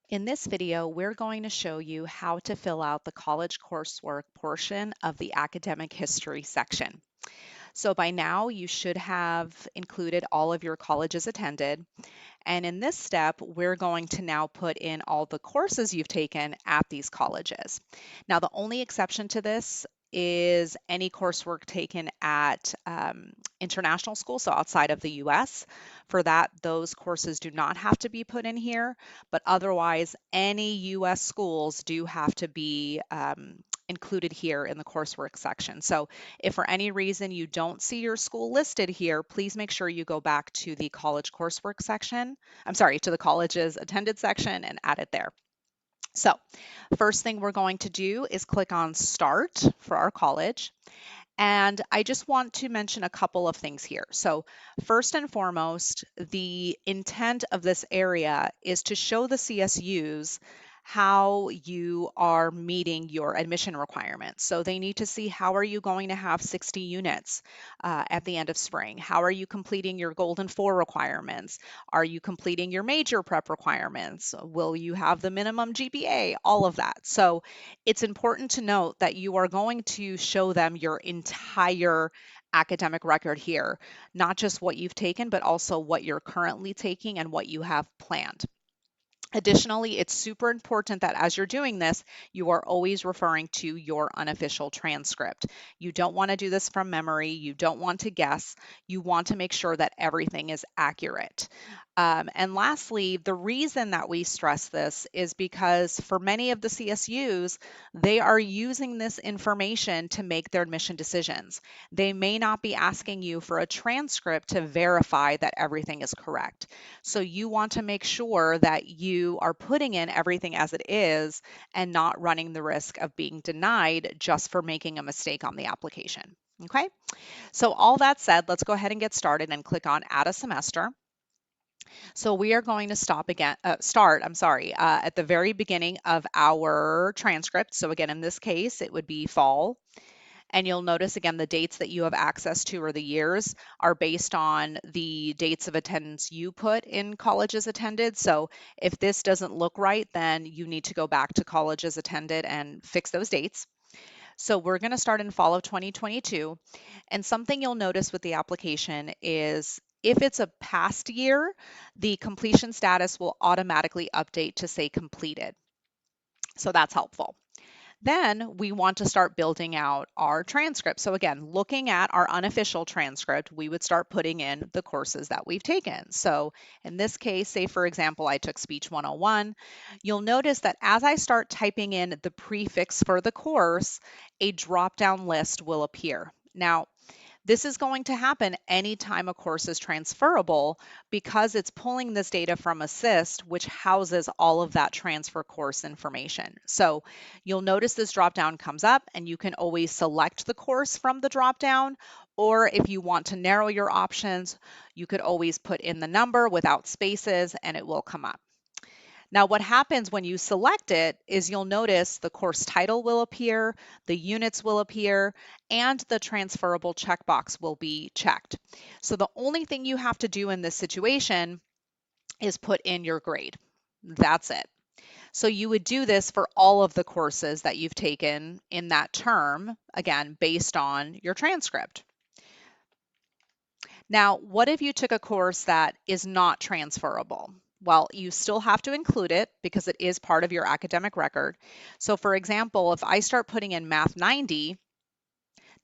In this video, we're going to show you how to fill out the college coursework portion of the academic history section. So by now, you should have included all of your colleges attended. And in this step, we're going to now put in all the courses you've taken at these colleges. Now, the only exception to this is any coursework taken at international school, so outside of the US. For that, those courses do not have to be put in here, but otherwise, any US schools do have to be included here in the coursework section. So if for any reason you don't see your school listed here, please make sure you go back to the college coursework section. I'm sorry, to the colleges attended section and add it there. So first thing we're going to do is click on Start for our college. And I just want to mention a couple of things here. So first and foremost, the intent of this area is to show the CSUs how you are meeting your admission requirements. So they need to see how are you going to have 60 units at the end of spring? How are you completing your Golden 4 requirements? Are you completing your major prep requirements? Will you have the minimum GPA? All of that. So it's important to note that you are going to show them your entire academic record here, not just what you've taken, but also what you're currently taking and what you have planned. Additionally, it's super important that as you're doing this, you are always referring to your unofficial transcript. You don't want to do this from memory. You don't want to guess. You want to make sure that everything is accurate. And lastly, the reason that we stress this is because for many of the CSUs, they are using this information to make their admission decisions. They may not be asking you for a transcript to verify that everything is correct. So you want to make sure that you are putting in everything as it is and not running the risk of being denied just for making a mistake on the application. Okay, so all that said, let's go ahead and get started and click on Add a Semester. So we are going to start, at the very beginning of our transcript. So again, in this case, it would be fall. And you'll notice again, the dates that you have access to or the years are based on the dates of attendance you put in colleges attended. So if this doesn't look right, then you need to go back to colleges attended and fix those dates. So we're going to start in fall of 2022. And something you'll notice with the application is if it's a past year, the completion status will automatically update to say completed. So that's helpful. Then we want to start building out our transcript. So again, looking at our unofficial transcript, we would start putting in the courses that we've taken. So in this case, say for example, I took Speech 101, you'll notice that as I start typing in the prefix for the course, a drop-down list will appear. Now, this is going to happen anytime a course is transferable because it's pulling this data from Assist, which houses all of that transfer course information. So you'll notice this dropdown comes up and you can always select the course from the dropdown, or if you want to narrow your options, you could always put in the number without spaces and it will come up. Now, what happens when you select it is you'll notice the course title will appear, the units will appear, and the transferable checkbox will be checked. So the only thing you have to do in this situation is put in your grade. That's it. So you would do this for all of the courses that you've taken in that term, again, based on your transcript. Now, what if you took a course that is not transferable? Well, you still have to include it because it is part of your academic record. So for example, if I start putting in Math 90,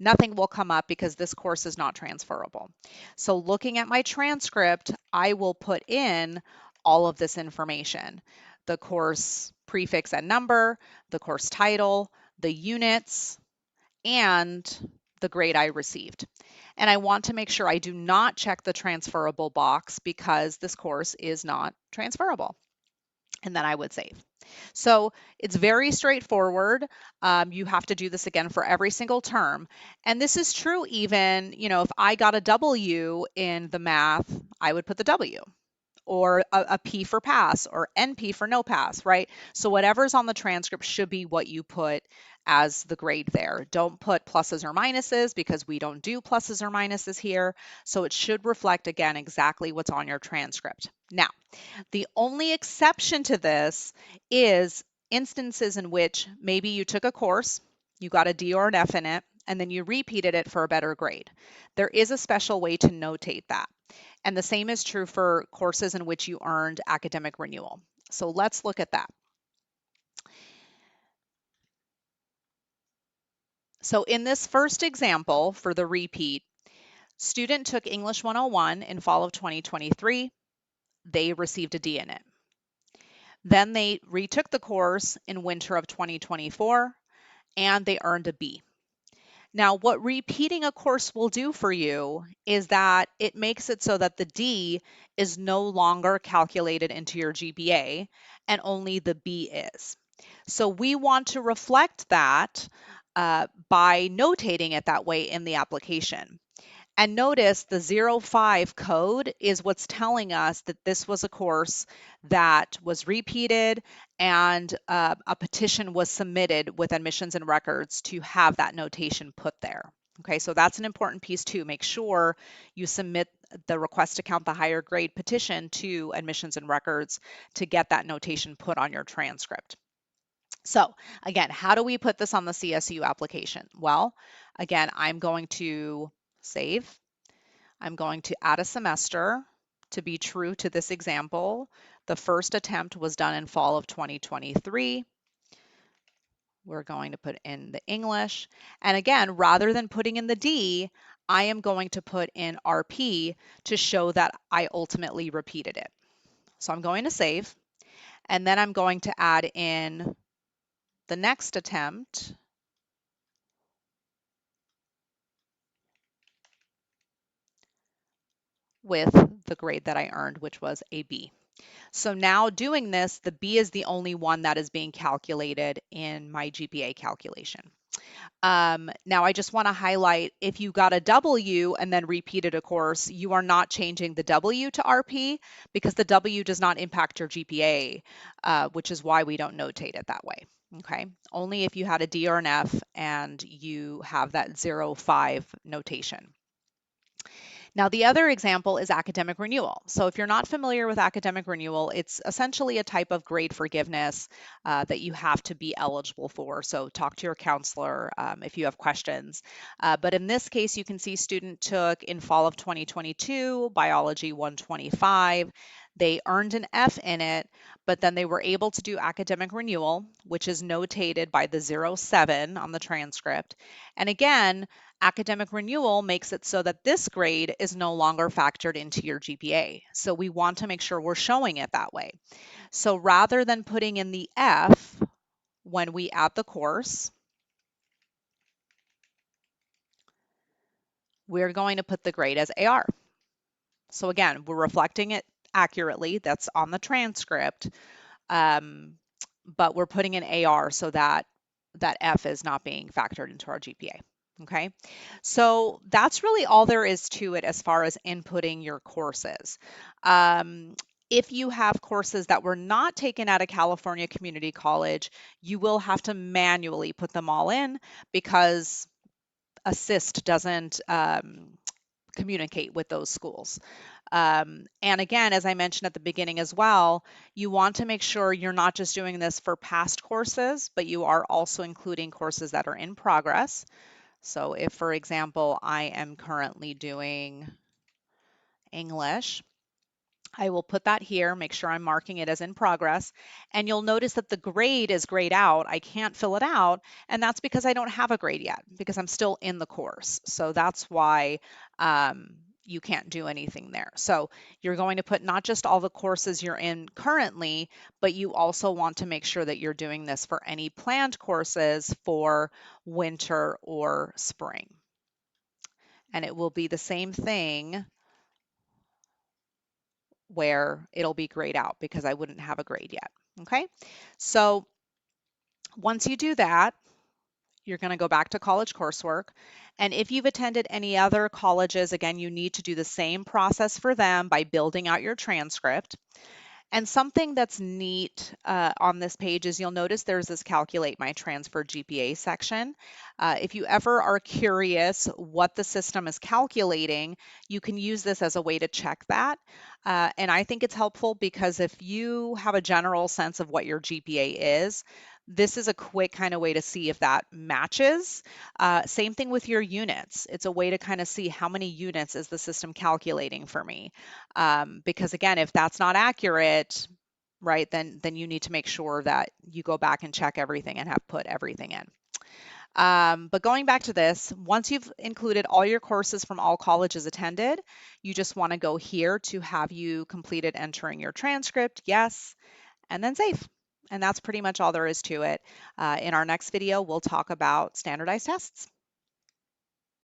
nothing will come up because this course is not transferable. So looking at my transcript, I will put in all of this information: the course prefix and number, the course title, the units, and the grade I received. And I want to make sure I do not check the transferable box because this course is not transferable. And then I would save. So it's very straightforward. You have to do this again for every single term. And this is true even, if I got a W in the math, I would put the W, or a P for pass, or NP for no pass, right? So whatever's on the transcript should be what you put as the grade there. Don't put pluses or minuses because we don't do pluses or minuses here. So it should reflect, again, exactly what's on your transcript. Now, the only exception to this is instances in which maybe you took a course, you got a D or an F in it, and then you repeated it for a better grade. There is a special way to notate that. And the same is true for courses in which you earned academic renewal. So let's look at that. So in this first example for the repeat, student took English 101 in fall of 2023. They received a D in it. Then they retook the course in winter of 2024 and they earned a B. Now, what repeating a course will do for you is that it makes it so that the D is no longer calculated into your GPA and only the B is. So we want to reflect that by notating it that way in the application. And notice the 05 code is what's telling us that this was a course that was repeated and a petition was submitted with admissions and records to have that notation put there. Okay, so that's an important piece too. Make sure you submit the request to count the higher grade petition to admissions and records to get that notation put on your transcript. So again, how do we put this on the CSU application? Well, again, I'm going to save. I'm going to add a semester to be true to this example. The first attempt was done in fall of 2023. We're going to put in the English. And again, rather than putting in the D, I am going to put in RP to show that I ultimately repeated it. So I'm going to save, and then I'm going to add in the next attempt with the grade that I earned, which was a B. So now doing this, the B is the only one that is being calculated in my GPA calculation. Now I just want to highlight, if you got a W and then repeated a course, you are not changing the W to RP because the W does not impact your GPA, which is why we don't notate it that way. Okay, only if you had a D or an F and you have that 05 notation. Now, the other example is academic renewal. So if you're not familiar with academic renewal, it's essentially a type of grade forgiveness that you have to be eligible for. So talk to your counselor if you have questions. But in this case, you can see student took in fall of 2022, biology 125. They earned an F in it, but then they were able to do academic renewal, which is notated by the 07 on the transcript. And again, academic renewal makes it so that this grade is no longer factored into your GPA. So we want to make sure we're showing it that way. So rather than putting in the F when we add the course, we're going to put the grade as AR. So again, we're reflecting it accurately. That's on the transcript, but we're putting in AR so that that F is not being factored into our GPA. Okay, so that's really all there is to it as far as inputting your courses. If you have courses that were not taken at a California community college, you will have to manually put them all in because Assist doesn't communicate with those schools. And again, as I mentioned at the beginning as well, you want to make sure you're not just doing this for past courses, but you are also including courses that are in progress. So if, for example, I am currently doing English, I will put that here, make sure I'm marking it as in progress, and you'll notice that the grade is grayed out. I can't fill it out, and that's because I don't have a grade yet, because I'm still in the course. So that's why you can't do anything there. So you're going to put not just all the courses you're in currently, but you also want to make sure that you're doing this for any planned courses for winter or spring. And it will be the same thing where it'll be grayed out because I wouldn't have a grade yet. Okay, so once you do that, you're going to go back to college coursework. And if you've attended any other colleges, again, you need to do the same process for them by building out your transcript. And something that's neat on this page is you'll notice there's this calculate my transfer GPA section. If you ever are curious what the system is calculating, you can use this as a way to check that. And I think it's helpful because if you have a general sense of what your GPA is, this is a quick kind of way to see if that matches. Same thing with your units. It's a way to kind of see how many units is the system calculating for me. Because again, if that's not accurate, right, then you need to make sure that you go back and check everything and have put everything in. But going back to this, once you've included all your courses from all colleges attended, you just want to go here to have you completed entering your transcript, yes, and then save. And that's pretty much all there is to it. In our next video, we'll talk about standardized tests.